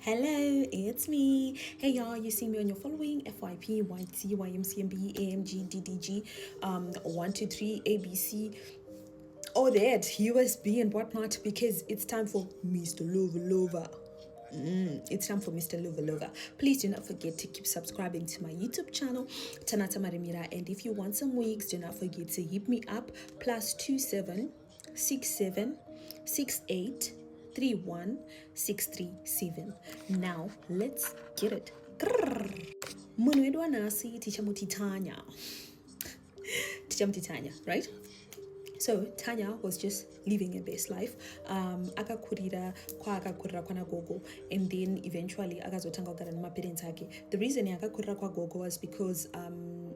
Hello, it's me. Hey y'all, you see me on your following FYP, YT, YMCMB, AMG, DDG, 123, ABC, all that, USB and whatnot, because it's time for Mr. Lover Lover. It's time for Mr. Lover Lover. Please do not forget to keep subscribing to my YouTube channel, Tanata Marimira. And if you want some wigs, do not forget to hit me up +27 67 68 31 637. Now let's get it. Munhu wedu wanhasi tichamutitanya, right? So Tanya was just living a best life. Akakurira kwana gogo, and then eventually akazotanga kugara nemaparents ake. The reason akakurira kwa gogo was because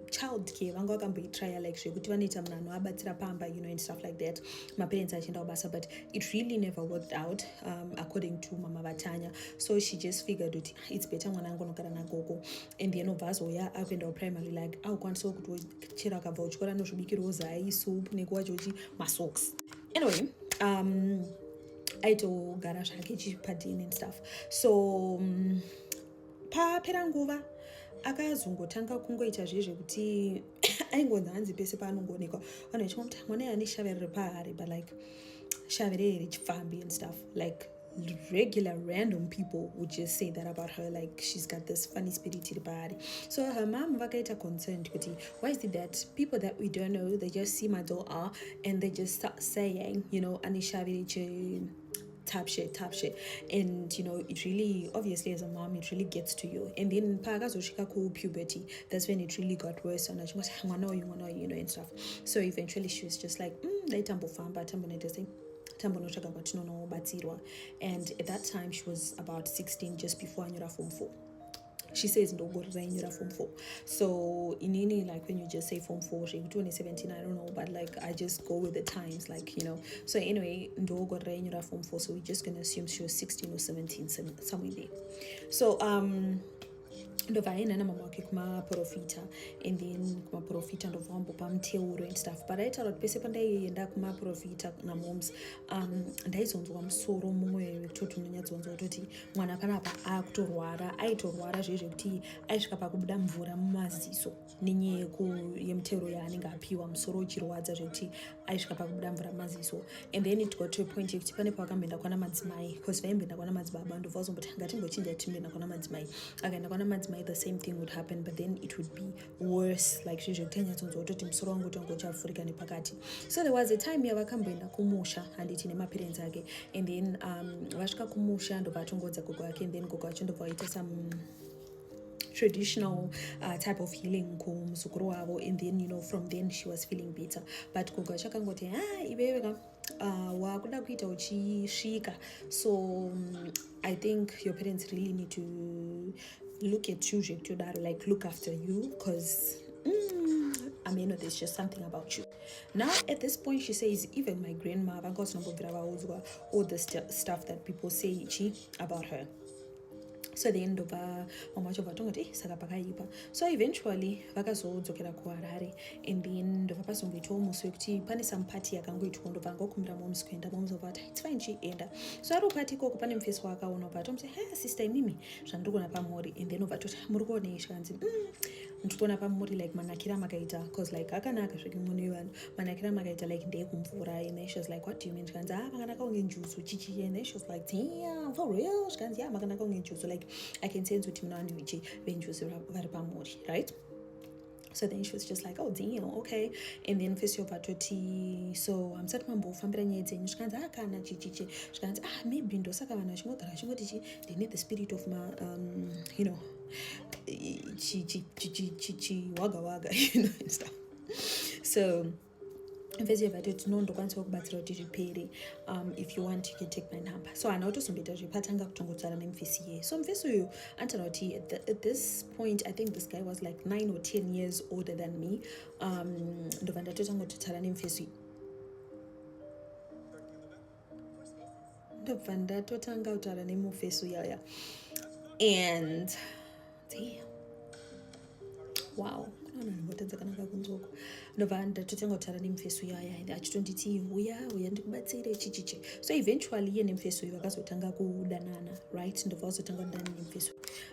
child care vanga vakamboitry like zvekuti vanoita munhu anoabatsira pamba, and stuff like that. Maparents achienda kubasa, but it really never worked out according to mama vatanya. So she just figured that it's better mwana angu anogara nagogo, and then obva azoya akuendawo primary like akukwanisawo kutochera akabva kuchikora anozvibikirawo zai soup nekuwachochi masocks. Anyway, aitogara zvake chipadini and stuff. So papera nguva akazongotanga kungoita zvezvekuti aingonzi hanzi pese paanongoonekwa vanhu vachimoti mwana ane shavere repahari, but like shavere rechipfambi and stuff. Like regular random people would just say that about her, like she's got this funny spirit repahari. So her mom vakaita concerned kuti why is it that people that we don't know, they just see my daughter and they just start saying, ane shavere che tap shit, and it really, obviously as a mom, it really gets to you. And then pakazosvika puberty, that's when it really got worse, and she was mwana uyu and stuff. So eventually she was just like daitambofamba tambonoita tambonotsvaga kwatinonobatsirwa. And at that time she was about 16, just before anyora form 4. She says ndogorira form 4. So inini, like when you just say form 4, she 17, I don't know, but like I just go with the times, like so anyway, ndogorira form 4, so we're just gonna assume she was 16 or 17, somewhere there. So ndobvaenda namama wake kumaprofita, and then kumaprofita ndobva wambopa muteuro and stuff. But aitaura kuti pese pandaienda kumaprofita namoms, ndaizonzwa musoro mumwe wekutoti unonyatsonzwa kutoti mwana panapa akutorwara, aitorwara zvezvekuti aisvika pakubuda mvura mumaziso nenyaya yemuteuro yaanenge apiwa, musoro uchirwadza zvekuti aisvika pakubuda mvura mumaziso. And then it got to a point yekuti pane pavakamboenda kwana madzimai, because vaimboenda kwana madzibaba, ndobva wazomboti ngatingochinja timboenda kwana madzimai. Akaenda kwana madzimai, the same thing would happen, but then it would be worse, like zvezvekuti anyatsonzwa kutoti musoro wangu utonga uchavhurika nepakati. So there was a time yavakamboenda kumusha handiti nemaparents ake, and then vasvika kumusha ndobva atongodza gogo ake, and then gogo achindobva waita some traditional type of healing kumuzukuru wavo, and then from then she was feeling better. But gogo achakangoti iwewe wakuda kuita uchisvika, so I think your parents really need to look at you zvekutodaro, like look after you, because there's just something about you. Now at this point she says even my grandma vangausinombobvira vauzwa all the stuff that people say about her. So then ndobva mama vacho vatongoti saka pakaipa. So eventually vakazodzokera kuharare, and then ndobva pasongoitawo musi wekuti pane some party yakangoitwa, ndobva ngokumbira moms kuenda, moms ovati it's fine chienda. So ari party ikoko pane mufesi wakaona, obva atomti sister imimi zvandiri kuona pamuri, and then obva toti muri kuonei, zvikanzi ndiri kuona pamuri like manakira makaita, because like akanaka zveke mune vanhu, manakira makaita like ndeyekumvura. And then she was like what do you mean? Zvikanzi makanaka kunge njusu chichi. And then she was like damn for real? Zvikanzi makanaka kunge njusu, like I can sense kuti muna vanhu venjusu vari pamuri, right? So then she was just like, oh damn, okay. And then first yobva toti so hamusati mambofambira nyaya dzenyu, zvikanzi kana chichichi, zvikanzi maybe ndosaka vanhu vachingogara vachingoti they need the spirit of waga and stuff. So mfesi yabvatoti ndokwanisa kubatsira kuti zvipere, if you want you can take my number. So ana utosomboita zvepatanga kutongotsvara nemufesi iye. So mufesi uyu anotaura kuti at this point I think this guy was like 9 or 10 years older than me. Ndobva ndatotanga kutotaura nemufesi ndobva ndatotanga kutaura nemufesi uyaya, and damn, wow, ngotadza kanaka kunzoko ndobva ndatotanga kutaura nemufeso yaya achitonditi uya ndikubatsire chichichi. So eventually iye nemufeso uyu vakazotanga kudanana, right? Ndobva vazotanga kudanana nemufeso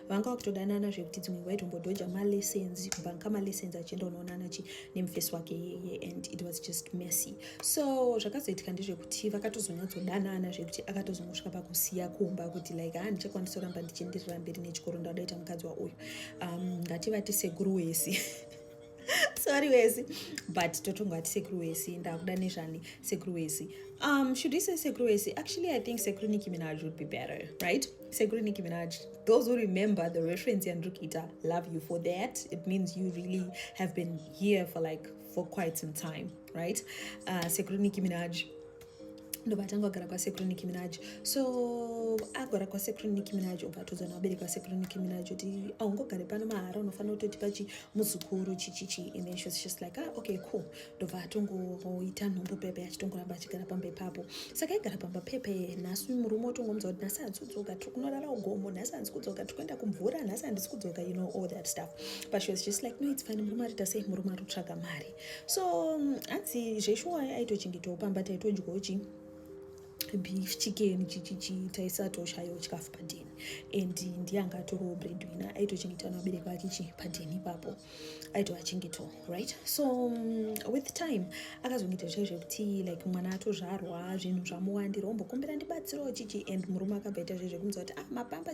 vanga vakutodanana zvekuti dzimwe nguva itombodhoja malessons kubhanka malessons achienda unoonana nemufeso wake yeye, and it was just messy. So zvakazoitika ndezvekuti vakatozonyatsodanana zvekuti akatozongosvika pakusiya kumba kuti like ndichakwanisa kuramba ndichienderera mberi nechikoro ndadaita mukadzi wauyu, ngativati sekuru wesi sorry wesi, but totongati sekuru wesi, ndakuda nezvani sekuru wesi. Should we say sekuru wesi? Actually, I think sekuru Nicki Minaj would be better, right? Sekuru Nicki Minaj. Those who remember the reference Yandrukita, love you for that. It means you really have been here for quite some time, right? Sekuru Nicki Minaj. ndobatanga kugara kwasekuru Nicki Minaj. So agara kwasekuru Nicki Minaj ukatozana wabereka sekuru Nicki Minaj kuti aungogare pano mahara unofanira kutoti pachi muzukuru chichichi, and then she was just like okay cool. Ndobva atongoita nhombo pepe achitongoramba achigara pamba ipapo. Saka aigara pamba pepe, nhasi murume otongomudza kuti nhasi handisi kudzoka, tiri kunorara ugomo, nhasi handisi kudzoka, tiri kuenda kumvura, nhasi handisi kudzoka, you know, all that stuff. But she was just like no, it's fine, murume arita sei, murume ari kutsvaga mari. So hanzi zveshuwa aitochengetawo pamba taitodyawo beef chicken chichichi taisatoshayo chikafu padheni, and ndianga atoriwo breadwinner aitochengeta nabereki vake padheni ipapo aitoachengetawo, right? So with time akazongoita zvezvekuti like mwana atozvarwa, zvinhu zvamuwandira, ombokumbira ndibatsirawo chichi, and murume akabvaita zvezvekumudza kuti mapamba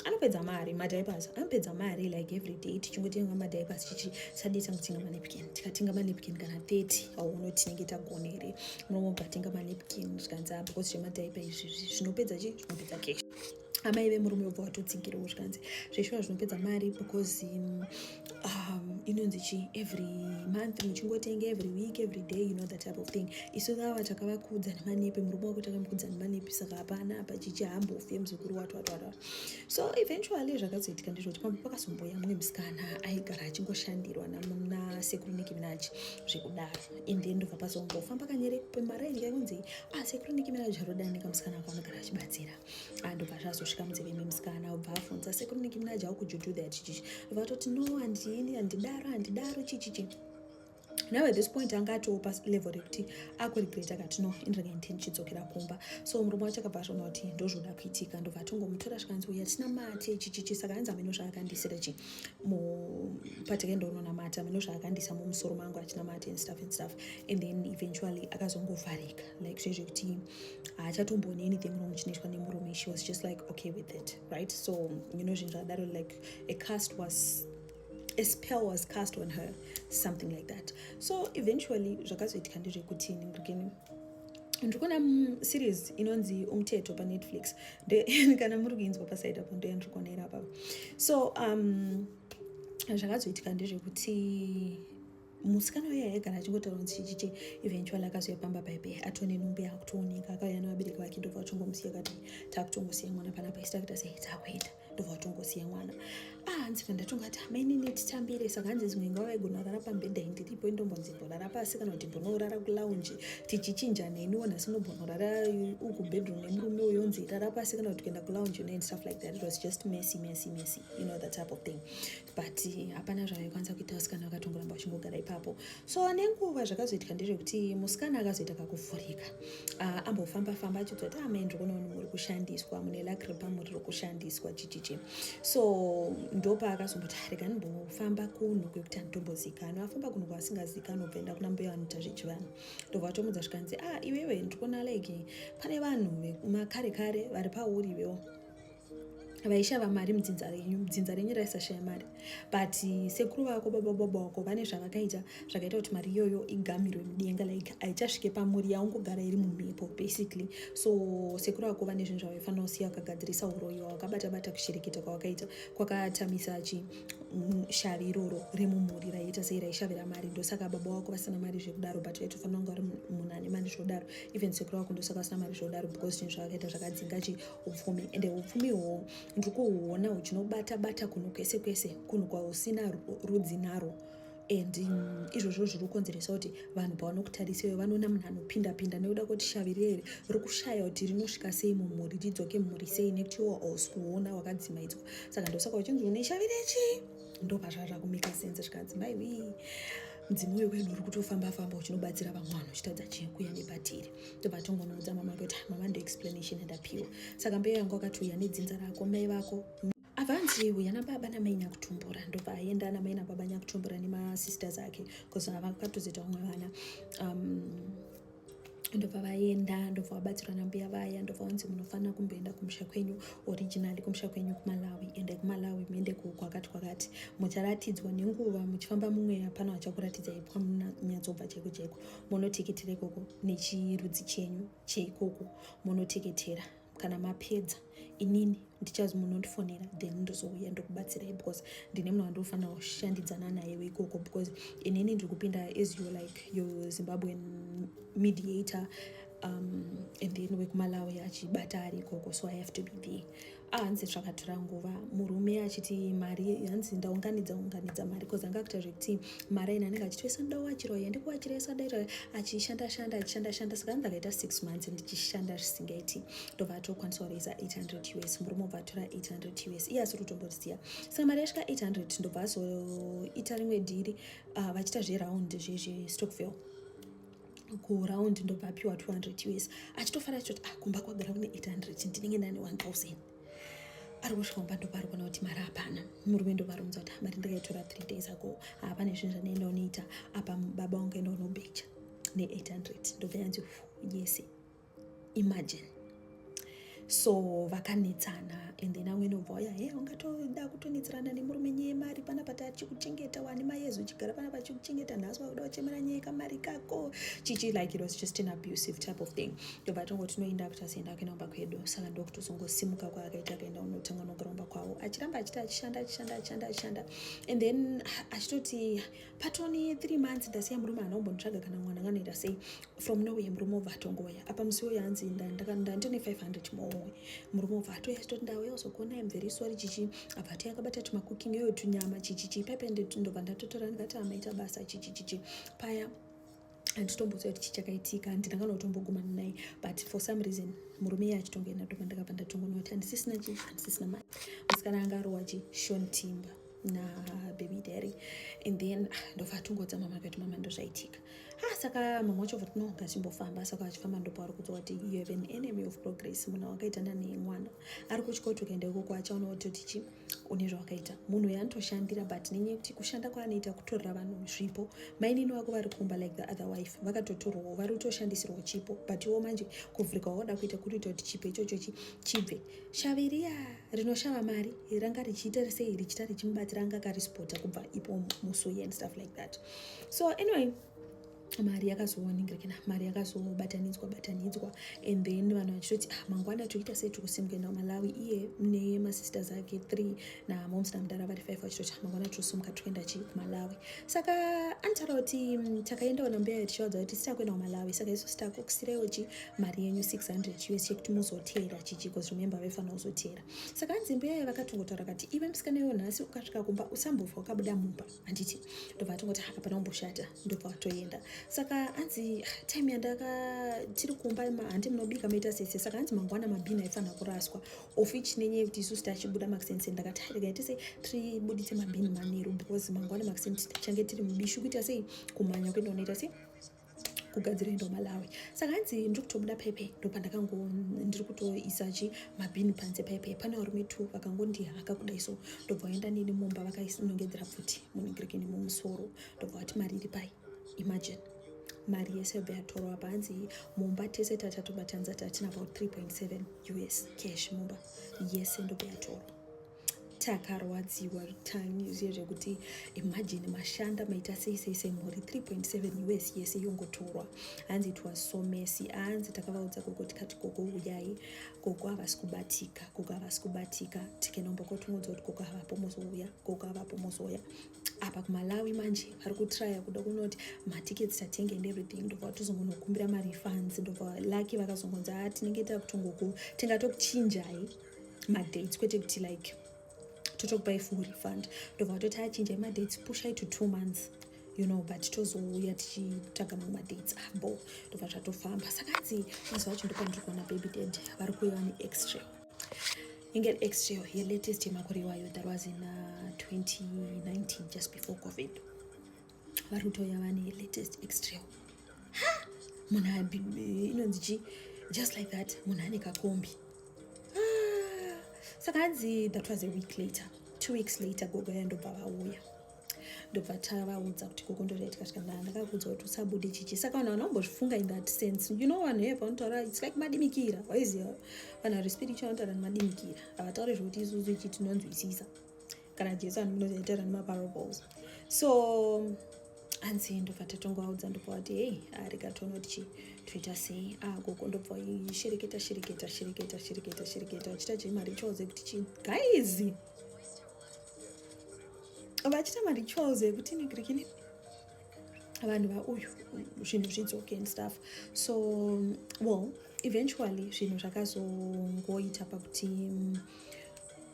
anopedza mari, madiapers anopedza mari like every day, tichingotenga madiapers chichi sadisa kutenga manepkin, tikatenga manepkin kana 30 auona tinenge tagona here. Murume obvatenga manepkin zvikanzi because zvemadhaipa izvi zvinopedza zvinopedza cash. Amai vemurume obva watotsigirawo zvikanzi zveshuwa zvinopedza mari because inonzi every month muchingotenga, every week, every day, you know, that type of thing. Isu vava takavakudza nemanepi, murume wako takamukudza nemanepi, saka hapana apa chichi hambofe muzukuru watwatwara. So eventually zvakazoitika ndezvoti pamba pakazomboya mumwe musikana aigara achingoshandirwa nasekuru Nicki Minaj zvekudaro, and then ndobva pazombofamba kanyere pemaraini kakunzi sekuru Nicki Minaj arodanika musikana wako anogara achibatsira. Ndobva zvazosvika munzeve memusikana obva afunza sekuru Nicki Minaj how could you do that chichi, ndobva atoti no, handidaro chichichi. Now at this point anga atopa level rekuti akuregreta akati no, indirege ndichidzokera kumba. So murume wacho akabva achiona kuti ndozvoda kuitika, ndobva atongomutora zvikanzi uya tina mate chichichi, saka hanzi ameno zvaakandisira patakenda unonamata, ameno zvaakandisa mumusoro mangu achina mate and stuff, and then eventually akazongovharika like zvezvekuti haachatomboni anything wrong chinoitwa nemurume. She was just like okay with it, right? So you know zvinhu zvadaro, like a spell was cast on her, something like that. So eventually zvakazoitika ndezvekuti ndikuona series inonzi Umteto paNetflix, kana muri kuinzwa pasaida apo ndoyandikuona apa. So zvakazoitika ndezvekuti musikana uya aigara achingotaura kuti chichichi eventually akazoya pamba paipe atone nhumbi yakutooneka, akauya navabereki vake, ndobva vatongomisiya akati takutongosiya mwana panapa, isi takuita sei takuenda, ndobva vatongosiya mwana. Hanzi ndatongati mainini titambire, saka hanzi dzimwe nguva vaigona kurara pambedha indiripo, indombonzimborara pasi kana kuti mbonorara kulaunji tichichinja neniwo, nhasi ndombonora uku bedroom nemurume uyo nzi rara pasi kana kuti kuenda kulaunji and stuff like that. It was just messy, you know, that type of thing. But hapana zvavaikwanisa kuita vasikana vakatongoramba vachingogara ipapo. So nenguva zvakazoitika ndezvekuti musikana akazoita kakuvhurika, ambofamba achizoti amai ndikuona muri kushandiswa, mune lakripa muri kushandiswa chichichi. So ndopa akazomboti rega ndimbofamba kunhu kwekuti handitombozikanwa, afamba kunhu kwasingazikanwa, obvaenda kuna mbuya vanoita zvechivanhu. Ndobva vatomudza zvikanzi iwewe ndikuona like pane vanhu vekare vari pauri iwewo vaishava mari mudzinza renyu raisashaya mari, but sekuru vako baba vako vane zvavakaita zvakaita kuti mari iyoyo igamirwe mudenga, like haichasvike pamuri yaungogara iri mumhepo basically. So sekuru vako vane zvinhu zvavaifanira kusiya vakagadzirisa uroyi wavakabata kushereketa kwavakaita kwakatamisa shavi iroro remumuri raiita sei raishavira mari. Ndosaka baba vako vasina mari zvekudaro, but vaitofanira kunge vari munhu ane mari zvodaro. Even sekuru vako ndosaka vasina mari zvodaro because zvinhu zvavakaita zvakadzinga upfumi, ende upfumi ihwohwo ndikuhuona huchinobata kunhu kwese kunhu kwausina rudzi naro, and izvozvo zviri kukonzeresa kuti vanhu pavanokutarisa vanoona munhu anopinda nekuda kuti shavi riri rikushaya kuti rinosvika sei mumhuri, ridzoke mumhuri sei, nekuti iwo hausi kuona wakadzimaidzwa. Saka ndosaka uchinzi une shavi rechi ndobva zvava kumika sense zvikanzi maiwi mudzimu wekwedu uri kutofamba-famba uchinobatsira vamwe vanhu uchitadza chikuya nepatiri. ndobva tongonoudza mama kuti mama ndo-explanation endapiwa. saka mbeu yangu akati uya nedzinza rako mai vako avanzi uya nababa namai nyakutumbura. ndobva aenda namai nababa nyakutumbura nemasisters ake bcause vakatozoita vamwe vana. ndobva vaenda, ndobva vabatsirwa nambuya vaya, ndobva vanzi munofanira kumboenda kumusha kwenyu originally, kumusha kwenyu kumalawi, ende kumalawi muende kwakati mucharatidzwa nenguva muchifamba mumwe hapana vachakuratidzai kwamunatsobva chaiko chaiko. munoteketera ikoko nechirudzi chenyu cheikoko munoteketera. kana mapedza inini ndichazi munondifonera then ndozouya ndokubatsirai because ndine munhu wandofanira kushandidzana naye weikoko because inini ndiri kupinda as you like your Zimbabwean mediator and then wekumalawi achibata ari ikoko, so I have to be there. hanzi zvakatora nguva murume achiti mari hanzi ndaunganidza mari because anga kuita zvekuti mari aina anenge achitoisa ndawachirwa ndikuwachiresa daita achishanda saka ndakaita 6 months ndichishanda zvisingaiti. ndobva atokwanisa kureisa 800 US. murume ubva atora 800 US iye asiri kutomboziya. saka mari yasvika 800 ndobva azoita rimwe dhiri vachiita zveraundi zvestockville. kuraundi ndobva apiwa 200 US achitofara achitoti kumba kwagara kune 800 ndinenge ndane 1000. ari kusvika kumba ndobva ari kuona kuti mari hapana. murume ndobva aromudza kuti mari ndakaitora 3 days ago, hapana zvinhu zvandinoenda unoita apa baba wangu enda unobhecha ne800. ndobva yanzi yes imagine. so vakanetsana and then amwe nobva uya ungatoda kutonetserana nemurume nyaya yemari panapa tachikuchengeta wani mayezu uchigara panapa achikuchengeta nhasi wakuda kuchemera nyaya yekamari kako chichi like it was just an abusive type of thing. ndobva tongoti tinoenda kuti asienda kuenda kumba kwedu. saka ndokutozongosimuka kwaakaita akaenda unotanga nokuromba kwavo achiramba achiti achishanda and then achitoti patoni 3 months ndasiya murume anombonitsvaga kana mwana nganoita sei from nowhere. murume ubva atongoya apa musi uyo yanzi ndine 500 more. murume ubva atoya achitoti ndauya uzogona I'm very sorry chichi abva atoya akabata tumakuking iyoyo tunyama chichichi paipe ndobva ndatotora ndikati amaita basa chichichichi paya handitomboziva kuti chichakaitika ndinanganotombogumana naye but for some reason murume iye achitongoenda ndobva ndakabva ndatongoona kuti handisisina mari. musikana anga arowa Sean Timber nababy daddy and then ndobva atongodza mama kuti mama ndozvaitika. saka mama wacho vati no ngatimbofamba. saka achifamba ndopa ari kudzwa kuti you have an enemy of progress. munhu wakaitana nemwana ari kuchikoti ukaenda ikoko achaona kuti chi une zvawakaita. munhu yanotoshandira but nenyaya yekuti kushanda kwaanoita kutorera vanhu zvipo. mainini wako vari kumba like the other wife vakatotorwawo vari kutoshandisirwa chipo but iwo manje kuvhurika wauda kuita kuita kuti chipo ichocho chibve. shaviriya rinoshava mari ranga richiita sei richita richimubatsira anga akarispota kubva ipo musuye and stuff like that. so anyway mari yakazoningirikana, mari yakazobatanidzwa and then vanhu vachitoti mangwana toita sei tikusimuka kuenda kumalawi. iye nemasisters ake 3 namoms namudara vari 5 vachitoti mangwana tosimuka toenda kumalawi. saka anotaura kuti takaendawo nambuya tichivaudza kuti sitakuenda kumalawi. saka isu sitakukusiraiwo mari yenyu 600 US chekuti muzoteera chichi because remember vaifanira kuzoteera. saka anzi mbuya iye vakatongotaura kuti iwe musikana iwo nhasi ukasvika kumba usambobva wakabuda mumba handiti. ndobva atongoti hapana kumboshata ndobva watoenda. saka anzi time tiri kumba handi munobika maita sese. saka anzi mangwana mabhini aifanira kuraswa of which nenyaya yekuti isusu tachibuda makisense ndakati regai sei tiribuditse mabhini manheru because mangwana makisense tichange tiri mubishu kuita sei kumhanya kuenda unoita sei kugadzira endo malawi. saka hanzi ndiri kutobuda paipai ndiri kutoisa mabhini panze paipai. pane varume 2 vakangondihaka kudai so ndobva vaenda nini mumba vakainongedzera pfuti muningirikini mumusoro. ndobva vati mari iri pai. imagine mari yese yobva yatorwa apa. hanzi mumba tese tatatobatanza tatina about 3.7 US cash mumba yese ndobva yatorwa. takarwadziwa taniziye zvekuti imagine mashanda maita sei mhuri 3.7 US yese yongotorwa. hanzi it was so messy. hanzi takavaudza gogo tikati gogo uyai. gogo havasi kubatika tikenombokotongodzwa kuti gogo havapo muzouya apa kumalawi manje vari kutraya kuda kunoti matikets tatenge and everything. ndobva watozongonokumbira marefunds. ndobva laki vakazongonza tinenge tingatokuchinjai madates kwete kuti like totokupai full refund. ndobva watoti achinjai madates pushai to 2 months but tozouya tichitsvaga mamwe madates abo. ndobva zvatofamba. saka anzi mazuva acho ndopandiri kuona baby dad vari kuiva neextra. inge extra latest yemakore wayo, that was in 2019, just before COVID. Varuto yavane latest extra munhu inonzi just like that munhu ane kakombi. Saka hanzi that was a week later, 2 weeks later gogo yandobva vauya, ndobva tavaudza kuti gogo ndoraitika zvikanaka, ndakakuudza kuti usabude chichi. Saka vanhu vanombozvifunga in that sense, vanhu here vanotaura it's like madimikira, waiziva vanhu vari spiritual vanotaura nemadimikira, havatauri zvokuti isusu ichi tinonzwisisa, kana Jesu anotaura nemaparables. So hanzi ndobva tatongovaudza, ndobva kuti hey, rega toona kuti toita sei. Gogo ndobva shereketa vachita marituals ekuti chii guys, vachita marituals ekuti nigirikini vanhu vauyu zvinhu zvidzoke and stuff. So well, eventually zvinhu zvakazongoita pakuti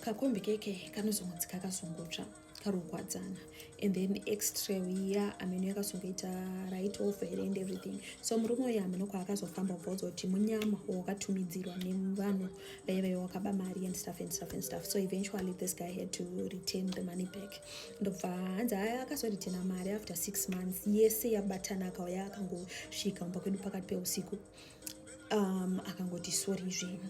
kakombi keke kanozongonzi kakazongotsva karogwadzana, and then extra iya ameno yakazongoita right off here and everything. So murume uyu ameno kwaakazofamba kubvunza kuti munyama wakatumidzirwa nevanhu vaiva wakaba mari and stuff. So eventually this guy had to return the money back. Ndobva hanzi akazoritena mari after 6 months yese yabatana, akauya akangosvika mumba kwedu pakati peusiku, akangoti sorry zvinhu,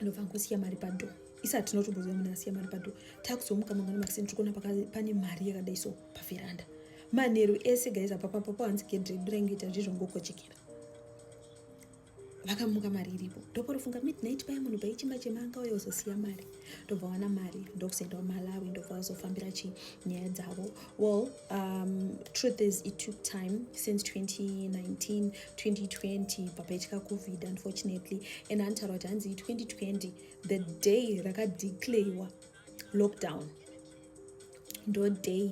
ndobva ngosiya mari padho. Isati tinotomboziva munhu asiya mari padho, takuzomuka mangwana makiseni tikuona pane mari yakadai so pavheranda, manheru ese guys apapapapo hanzi gedredrangeita zvizvongokochekera, vakamuka mari iripo. Ndoporofunga midnight pai munhu paichimba chemanga uya uzosiya mari, ndobva wana mari ndokusendawo Malawi, ndobva vazofambira nyaya dzavo. Well, truth is it took time since 2019 2020 papaitika COVID unfortunately, and antaura kuti hanzi 2020 the day rakadeclarewa lockdown ndo day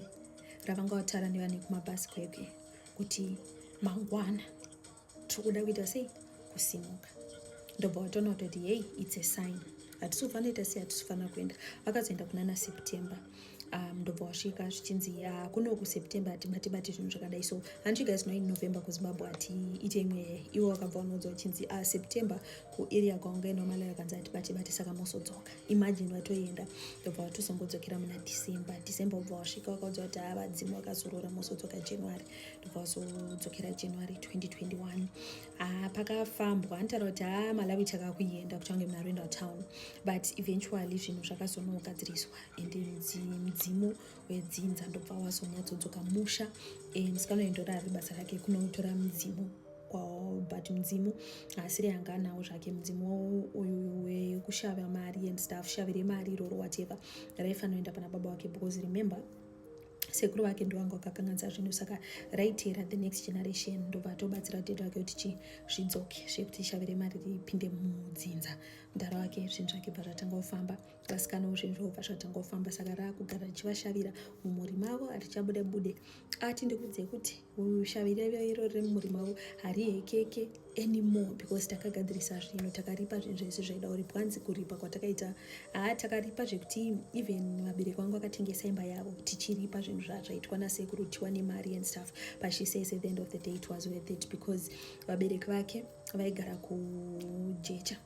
ravangautaura nevanhu kumabhasi kwekwe kuti mangwana tikuda kuita sei, kusimuka. Ndobva watoona kuti hey, it's a sign, hatisifanira kuita sei, hatisifanira kuenda. Vakazoenda kunana September. Ndobva wasvika zvichinzi kuno kuSeptember hatibati zvinhu zvakadai. So hanti guys know in November kuZimbabwe hatiite imwe, iwo wakabva wanoudza uchinzi September kuarea kwaungaenda Malawi kanzi hatibati, saka mosodzoka. Imagine watoenda. Ndobva watozongodzokera muna December ubva wasvika wakaudza kuti vadzimu vakazorora mosodzoka January. Ndobva wazodzokera January 2021. Pakafambwa anotaura kuti Malawi chakakuenda kuti wange munaroenda town, but eventually zvinhu zvakazonogadziriswa and mudzimu wedzinza ndobva wazonyatsodzoka musha. Musikanoindora ari basa rake kunotora mudzimu kwawo, but mudzimu asiri anga anawo zvake. Mudzimu uyu wekushava mari and stuff, shavire mari iroro whatever, raifanoenda pana baba wake, because remember sekuru vake ndovanga vakakanganisa zvinhu, saka raitera the next generation. Ndobva atobatsira dede wake kuti zvidzoke zvekuti shavire mari ripinde mudzinza. Mudara wake zvinhu zvake bva zvatanga kufamba, vasikanawo zvinhu zvobva zvatanga kufamba, saka raakugara richivashavira mumuri mavo, harichabude. Ati ndikuudze kuti ushavire iroro remumuri mavo harihekeke anymore, because takagadzirisa zvinhu, takaripa zvinhu zvese zvaida kuripwa. Hanzi kuripa kwatakaita, takaripa zvekuti even vabereki vangu vakatengesa imba yavo tichiripa zvinhu zvaitwa nasekuru, tiwane mari and stuff. But she says at the end of the day it was worth it, because vabereki vake vaigara kujecha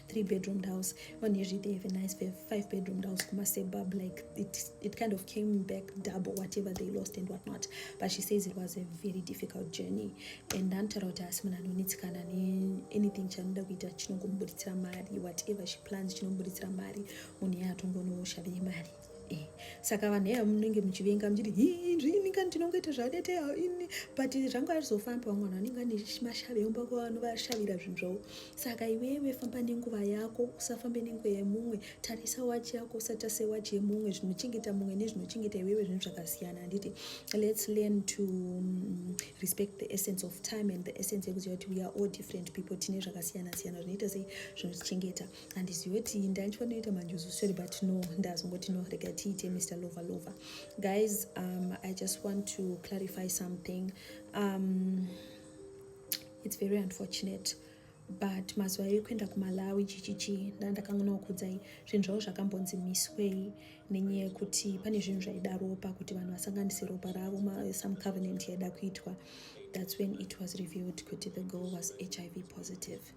3-bedroom house. One usually they have a nice 5-bedroom house kuma suburb, like it kind of came back double whatever they lost and whatnot. But she says it was a very difficult journey, and antaura kuti asi munhu anonitsikana anything chanoda kuita chinongomubuditsira mari, whatever she plans chinobuditsira mari, munhu yatongonoshavire mari. Saka vanhu eya munenge muchivenga muchiti zvininga ndinongoita zvadete ini, but zvangu azofamba vamwe vanhu vanenge ane mashave omba kuvanovashavira zvinhu zvavo. Saka iwewe famba nenguva yako, usafambe nenguva yemumwe, tarisa wachi yako usatase wachi yemumwe. Zvinochengeta mumwe nezvinochengeta iwewe zvinhu zvakasiyana. Handiti let's learn to respect the essence of time and the essence yekuziva kuti we are all different people, tine zvakasiyana siyana zvinoita sei zvinotichengeta. Handizivi kuti ndanichinoita manjuzu story, but no, ndazongoti no, rega tiite Mr. Lover. Guys, I just want to clarify something. It's very unfortunate, but mazuva ekuenda kuMalawi chichichi ndakangonakudzai zvinhu zvavo zvakambonzi misway, nenyaya yekuti pane zvinhu zvaida ropa kuti vanhu vasanganise ropa ravo, some covenant yaida kuitwa. That's when it was revealed kuti the girl was HIV positive,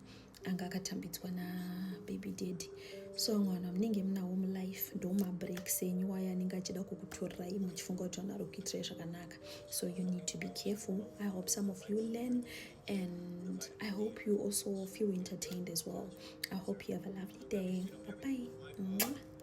anga akatambidzwa nababy daddy. So mwana munenge munawo mulife ndomabreaks enyu waya anenge achida kukutorirai muchifunga kuti vanhu vari kukuitirai zvakanaka. So you need to be careful. I hope some of you learn, and I hope you also feel entertained as well. I hope you have a lovely day. Bye bye.